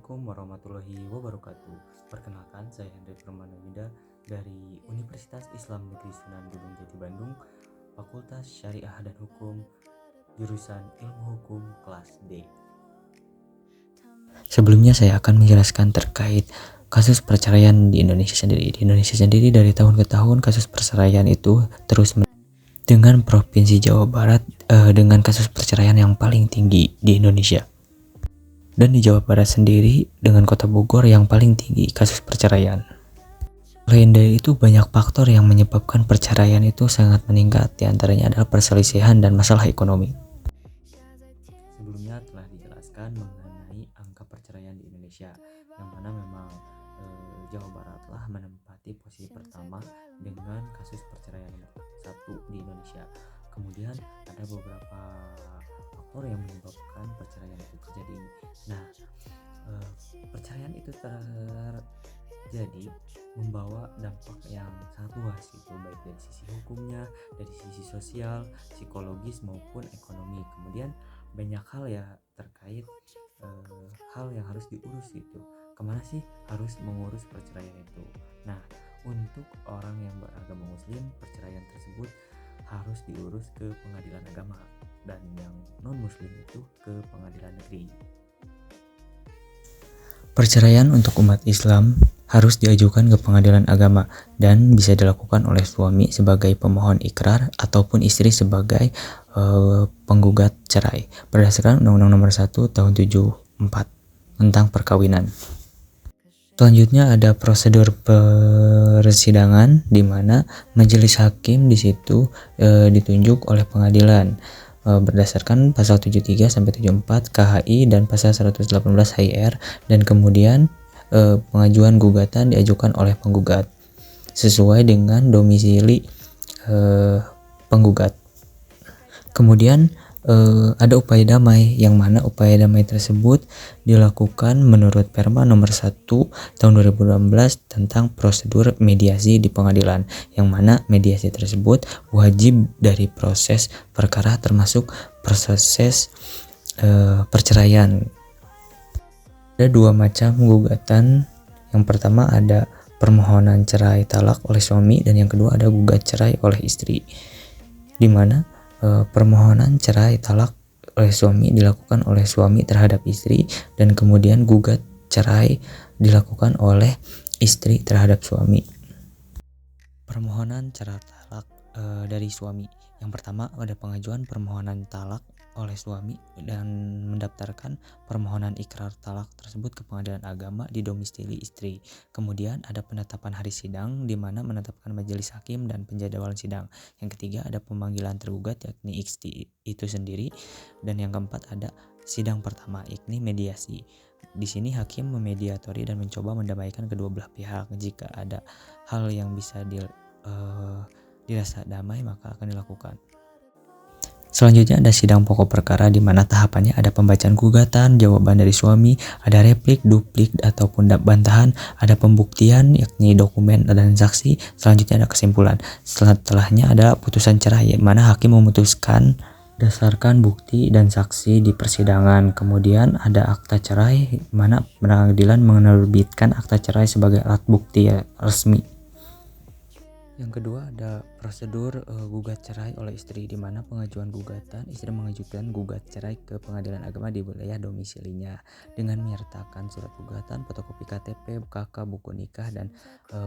Assalamualaikum warahmatullahi wabarakatuh. Perkenalkan, saya Hendrik Permana Yuda dari Universitas Islam Negeri Sunan Gunung Jati Bandung, Fakultas Syariah dan Hukum, jurusan Ilmu Hukum kelas D. Sebelumnya saya akan menjelaskan terkait kasus perceraian di Indonesia sendiri. Di Indonesia sendiri dari tahun ke tahun kasus perceraian itu terus dengan Provinsi Jawa Barat dengan kasus perceraian yang paling tinggi di Indonesia. Dan di Jawa Barat sendiri dengan Kota Bogor yang paling tinggi kasus perceraian. Selain dari itu, banyak faktor yang menyebabkan perceraian itu sangat meningkat. Di antaranya adalah perselisihan dan masalah ekonomi. Sebelumnya telah dijelaskan mengenai angka perceraian di Indonesia, yang mana memang Jawa Barat telah menempati posisi pertama dengan kasus perceraian nomor 1 di Indonesia. Kemudian ada beberapa faktor yang menyebabkan perceraian itu terjadi. Nah, perceraian itu terjadi membawa dampak yang sangat luas, itu baik dari sisi hukumnya, dari sisi sosial, psikologis maupun ekonomi. Kemudian banyak hal ya terkait hal yang harus diurus gitu. Kemana sih harus mengurus perceraian itu? Nah, untuk orang yang beragama Muslim, perceraian tersebut harus diurus ke pengadilan agama, dan yang non-Muslim itu ke pengadilan negeri. Perceraian untuk umat Islam harus diajukan ke pengadilan agama dan bisa dilakukan oleh suami sebagai pemohon ikrar ataupun istri sebagai penggugat cerai berdasarkan Undang-Undang Nomor 1 Tahun 74 tentang perkawinan. Selanjutnya ada prosedur persidangan di mana majelis hakim di situ ditunjuk oleh pengadilan berdasarkan pasal 73 sampai 74 KHI dan pasal 118 HIR, dan kemudian pengajuan gugatan diajukan oleh penggugat sesuai dengan domisili penggugat. Kemudian ada upaya damai, yang mana upaya damai tersebut dilakukan menurut Perma nomor 1 tahun 2018 tentang prosedur mediasi di pengadilan, yang mana mediasi tersebut wajib dari proses perkara termasuk proses perceraian. Ada dua macam gugatan. Yang pertama ada permohonan cerai talak oleh suami, dan yang kedua ada gugat cerai oleh istri, di mana permohonan cerai talak oleh suami dilakukan oleh suami terhadap istri, dan kemudian gugat cerai dilakukan oleh istri terhadap suami. Permohonan cerai talak dari suami. Yang pertama ada pengajuan permohonan talak oleh suami dan mendaftarkan permohonan ikrar talak tersebut ke pengadilan agama di domisili istri. Kemudian ada penetapan hari sidang, di mana menetapkan majelis hakim dan penjadwalan sidang. Yang ketiga ada pemanggilan tergugat, yakni istri itu sendiri, dan yang keempat ada sidang pertama, yakni mediasi. Di sini hakim memediatori dan mencoba mendamaikan kedua belah pihak. Jika ada hal yang bisa dirasa damai, maka akan dilakukan. Selanjutnya ada sidang pokok perkara, di mana tahapannya ada pembacaan gugatan, jawaban dari suami, ada replik, duplik ataupun bantahan, ada pembuktian yakni dokumen dan saksi, selanjutnya ada kesimpulan. Setelahnya ada putusan cerai, yang mana hakim memutuskan berdasarkan bukti dan saksi di persidangan. Kemudian ada akta cerai, mana pengadilan menerbitkan akta cerai sebagai alat bukti resmi. Yang kedua ada prosedur gugat cerai oleh istri, di mana pengajuan gugatan, istri mengajukan gugat cerai ke pengadilan agama di wilayah domisilinya dengan menyertakan surat gugatan, fotokopi KTP, KK, buku nikah, dan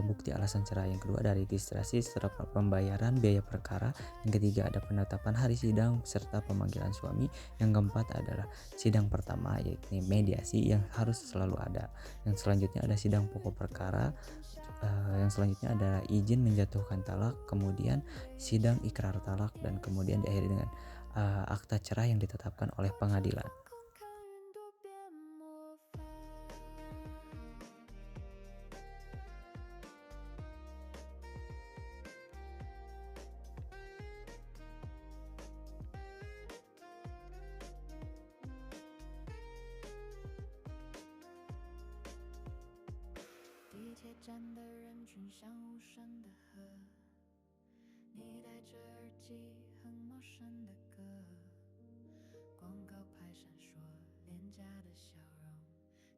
bukti alasan cerai. Yang kedua ada registrasi serta pembayaran biaya perkara. Yang ketiga ada penetapan hari sidang serta pemanggilan suami. Yang keempat adalah sidang pertama, yakni mediasi yang harus selalu ada. Yang selanjutnya ada sidang pokok perkara. Yang selanjutnya adalah izin menjatuhkan talak, kemudian sidang ikrar talak, dan kemudian diakhiri dengan akta cerai yang ditetapkan oleh pengadilan.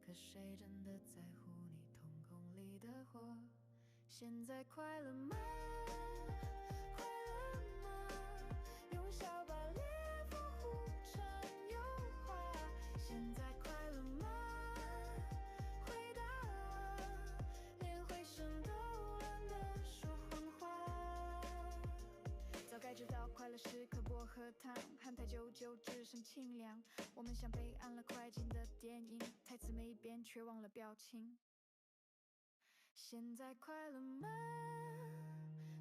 可谁真的在乎你瞳孔里的火？现在快乐吗？快乐吗？用笑把裂缝糊成油画。现在快乐吗？回答我，连回声都懒得说谎话。早该知道快乐是颗薄荷糖，含太久就只剩清凉。我们像被按了快进的电影，台词没变却忘了表情。现在快乐吗？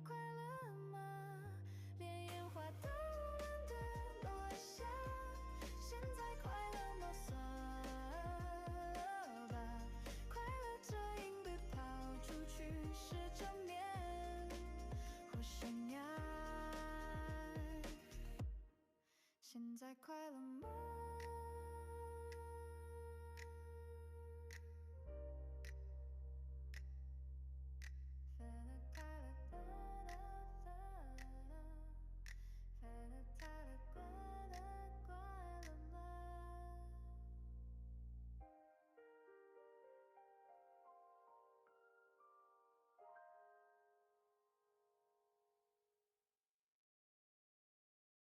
快乐吗？连烟花都懒得落下。现在快乐吗？算了吧，快乐这硬币抛出去是正面或悬崖。现在快乐吗？